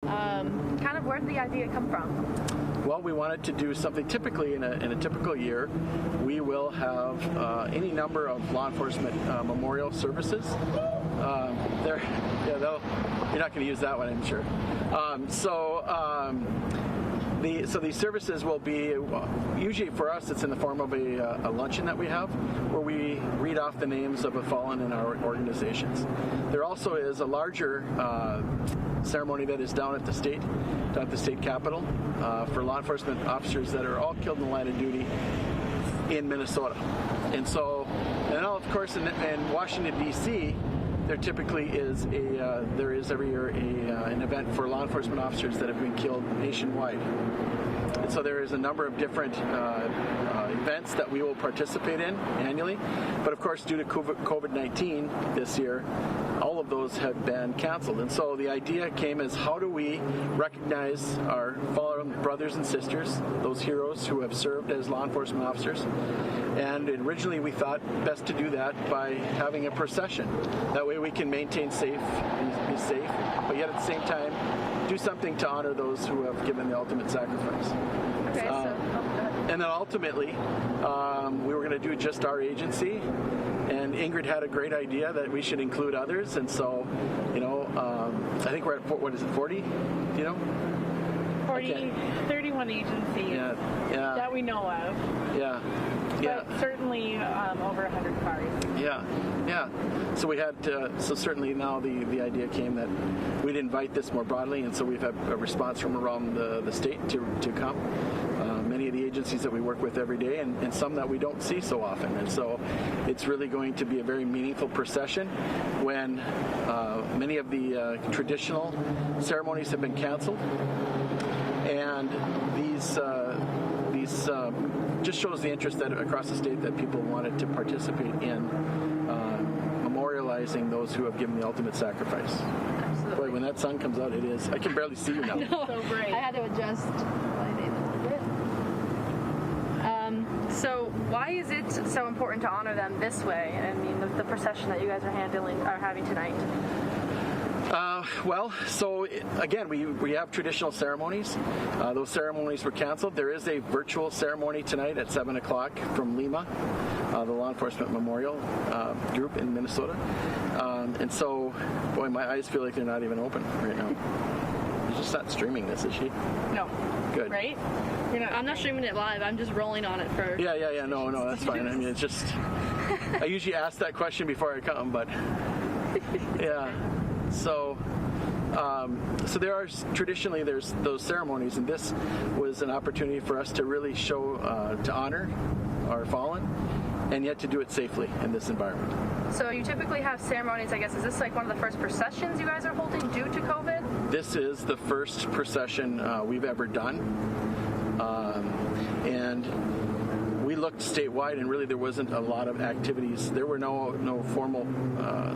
Kind of where did the idea come from? Well, we wanted to do something. Typically, in a typical year, we will have any number of law enforcement memorial services. You're not going to use that one, I'm sure. So these services will be, usually for us, it's in the form of a luncheon that we have, where we read off the names of the fallen in our organizations. There also is a larger ceremony that is down at the state capitol for law enforcement officers that are all killed in the line of duty in Minnesota. And of course in Washington, D.C., there typically is there is every year an event for law enforcement officers that have been killed nationwide. And so there is a number of different events that we will participate in annually. But of course, due to COVID-19 this year, all of those have been canceled. And so the idea came as, how do we recognize our fallen brothers and sisters, those heroes who have served as law enforcement officers? And originally we thought best to do that by having a procession. That way we can maintain be safe, but yet at the same time do something to honor those who have given the ultimate sacrifice. Okay, and then ultimately, we were going to do just our agency, and Ingrid had a great idea that we should include others, and so, I think we're at, 40? Do you know? 31 agencies that we know of. Yeah. But certainly over 100 cars. Yeah. So we had, certainly now the idea came that we'd invite this more broadly, and so we've had a response from around the state to come. Many of the agencies that we work with every day, and some that we don't see so often. And so it's really going to be a very meaningful procession when many of the traditional ceremonies have been canceled. And these just shows the interest that across the state that people wanted to participate in memorializing those who have given the ultimate sacrifice. Absolutely. Boy, when that sun comes out, it is. I can barely see you now. So great. I had to adjust lighting a little bit. So why is it so important to honor them this way? I mean, the procession that you guys are having tonight. Again, we have traditional ceremonies. Those ceremonies were canceled. There is a virtual ceremony tonight at 7 o'clock from Lima, the law enforcement memorial group in Minnesota. And so, boy, my eyes feel like they're not even open right now. She's just not streaming this, is she? No. Good. Right? I'm not streaming it live. I'm just rolling on it for... Yeah. No, that's fine. I mean, it's just... I usually ask that question before I come, but... Yeah. So there are traditionally there's those ceremonies, and this was an opportunity for us to really show to honor our fallen, and yet to do it safely in this environment. So you typically have ceremonies, I guess. Is this like one of the first processions you guys are holding due to COVID? This is the first procession we've ever done, and we looked statewide, and really there wasn't a lot of activities. There were no formal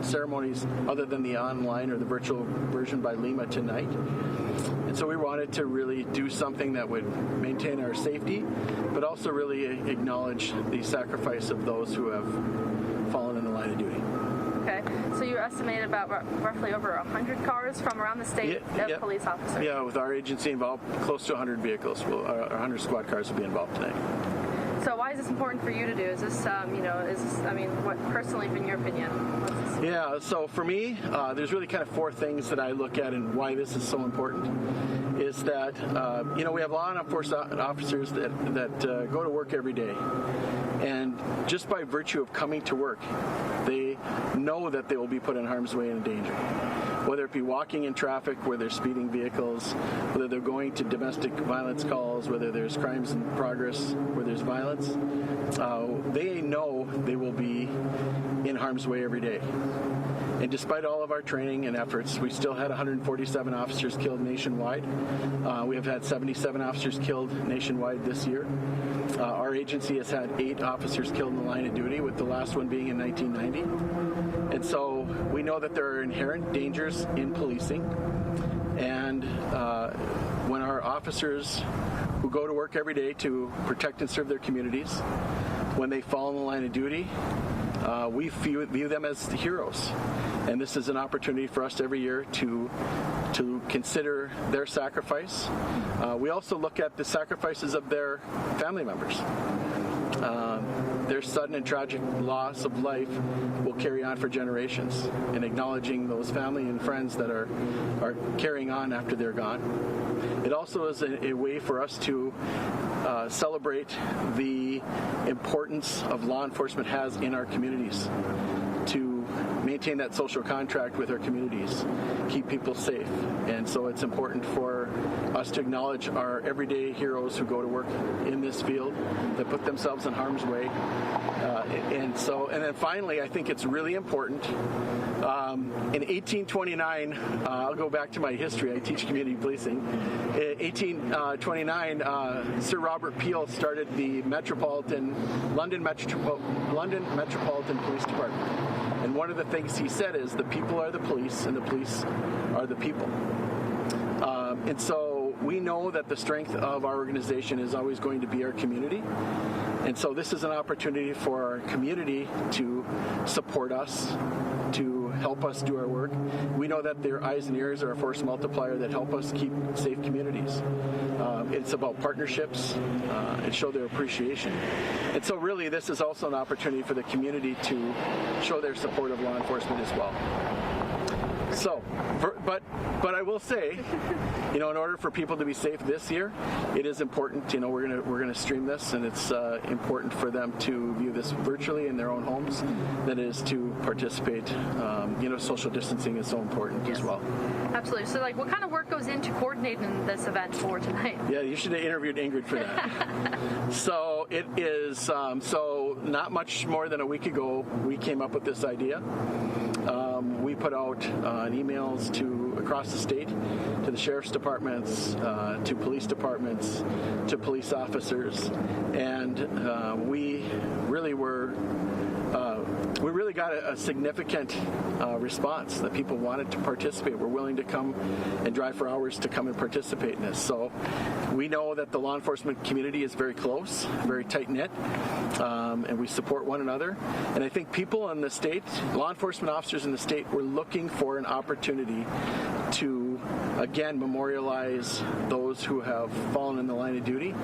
ceremonies other than the online or the virtual version by Lima tonight. And so we wanted to really do something that would maintain our safety, but also really acknowledge the sacrifice of those who have fallen in the line of duty. Okay, so you estimated about roughly over 100 cars from around the state of police officers. Yeah, with our agency involved, close to 100 vehicles. 100 squad cars will be involved tonight. So why is this important for you to do? Is this, what personally, in your opinion? Yeah, so for me, there's really kind of four things that I look at and why this is so important. Is that, we have law enforcement officers that go to work every day. And just by virtue of coming to work, they know that they will be put in harm's way and in danger. Whether it be walking in traffic, where there's speeding vehicles, whether they're going to domestic violence calls, whether there's crimes in progress, where there's violence, they know they will be in harm's way every day. And despite all of our training and efforts, we still had 147 officers killed nationwide. We have had 77 officers killed nationwide this year. Our agency has had 8 officers killed in the line of duty, with the last one being in 1990. And so we know that there are inherent dangers in policing. And when our officers who go to work every day to protect and serve their communities, when they fall in the line of duty, we view them as heroes. And this is an opportunity for us every year to consider their sacrifice. We also look at the sacrifices of their family members. Their sudden and tragic loss of life will carry on for generations, and acknowledging those family and friends that are carrying on after they're gone. It also is a way for us to celebrate the importance of law enforcement has in our communities, to maintain that social contract with our communities, keep people safe. And so it's important for us to acknowledge our everyday heroes who go to work in this field, that put themselves in harm's way. And then finally, I think it's really important. In 1829, I'll go back to my history. I teach community policing. In 1829, Sir Robert Peel started the London Metropolitan Police Department. And one of the things he said is, the people are the police and the police are the people. And so we know that the strength of our organization is always going to be our community. And so this is an opportunity for our community to support us, to help us do our work. We know that their eyes and ears are a force multiplier that help us keep safe communities. It's about partnerships and show their appreciation. And so really this is also an opportunity for the community to show their support of law enforcement as well. So, but I will say, in order for people to be safe this year, it is important. We're gonna stream this, and it's important for them to view this virtually in their own homes. That is to participate. Social distancing is so important as well. Absolutely. So, what kind of work goes into coordinating this event for tonight? Yeah, you should have interviewed Ingrid for that. So it is. So not much more than a week ago, we came up with this idea. We put out emails to across the state, to the sheriff's departments, to police departments, to police officers, and we really got a significant response that people wanted to participate. We're willing to come and drive for hours to come and participate in this. So we know that the law enforcement community is very close, very tight-knit, and we support one another. And I think people in the state, law enforcement officers in the state, were looking for an opportunity to, again, memorialize those who have fallen in the line of duty.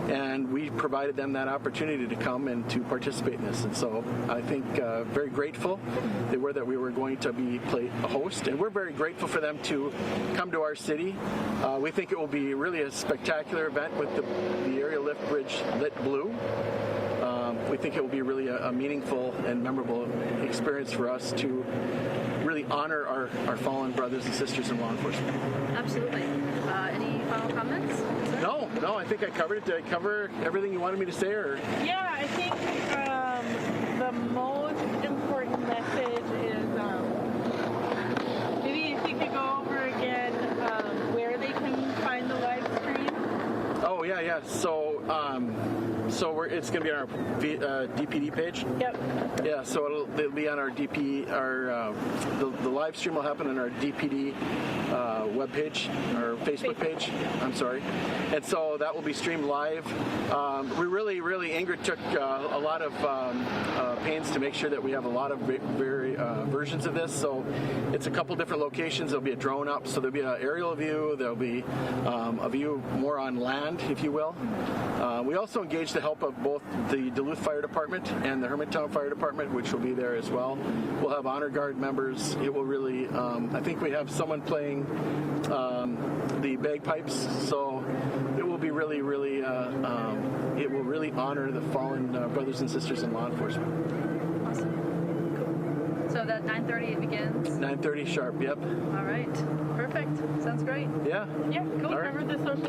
And we provided them that opportunity to come and to participate in this. And so I think very grateful that we were going to play a host. And we're very grateful for them to come to our city. We think it will be really a spectacular event with the aerial lift bridge lit blue. We think it will be really a meaningful and memorable experience for us to really honor our fallen brothers and sisters in law enforcement. Absolutely. Any final comments? No, I think I covered it. Did I cover everything you wanted me to say? Or? Yeah, I think the most important message is maybe if you could go over again where they can find the live stream. Oh, yeah. So it's going to be on our DPD page. Yep. Yeah, so it'll be on our DP. The live stream will happen on our DPD webpage, our Facebook page. I'm sorry, and so that will be streamed live. We really, Ingrid took a lot of pains to make sure that we have a lot of versions of this. So it's a couple different locations. There'll be a drone up, so there'll be an aerial view. There'll be a view more on land, if you will. We also engaged the help of both the Duluth Fire Department and the Hermantown Fire Department, which will be there as well. We'll have Honor Guard members. It will really, I think we have someone playing the bagpipes, so it will be really, it will really honor the fallen brothers and sisters in law enforcement. Awesome. So that 9:30 it begins? 9:30 sharp, yep. All right. Perfect. Sounds great. Yeah. Yeah, cool. All right. Remember the social